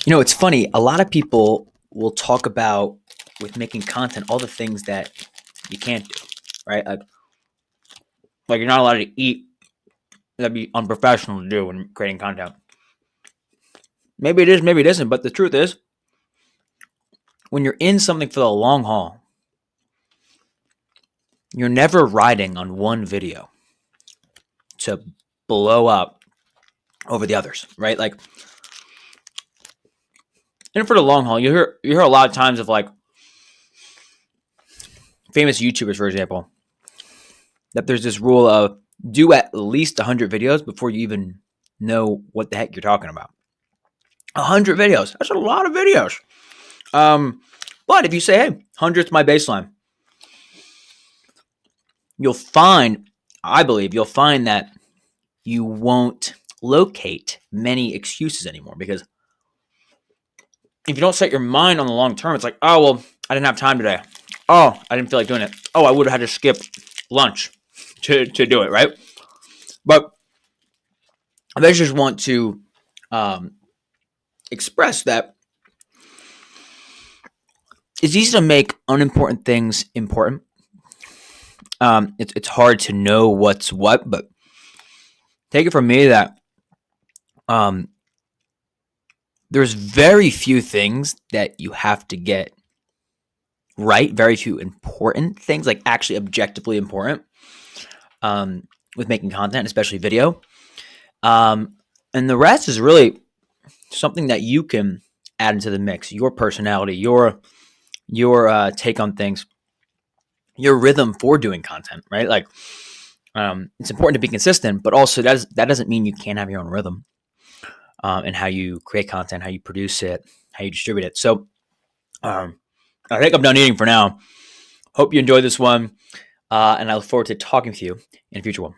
It's funny. A lot of people will talk about with making content all the things that you can't do, right? Like you're not allowed to eat. That'd be unprofessional to do when creating content. Maybe it is, maybe it isn't. But the truth is, when you're in something for the long haul, you're never riding on one video to blow up over the others, right? Like, and for the long haul, you hear a lot of times of like famous YouTubers, for example, that there's this rule of do at least 100 videos before you even know what the heck you're talking about. 100 videos. That's a lot of videos. But if you say, hey, 100's my baseline, I believe you'll find that you won't locate many excuses anymore, because if you don't set your mind on the long term, it's like, oh, well, I didn't have time today. Oh, I didn't feel like doing it. Oh, I would have had to skip lunch to do it, right? But I just want to express that it's easy to make unimportant things important. It's hard to know what's what, but take it from me that there's very few things that you have to get right. Very few important things, like actually objectively important, with making content, especially video. And the rest is really something that you can add into the mix. Your personality, your take on things, your rhythm for doing content, right? Like, it's important to be consistent, but also that doesn't mean you can't have your own rhythm, and how you create content, how you produce it, how you distribute it. So, I think I'm done eating for now. Hope you enjoyed this one, and I look forward to talking with you in a future one.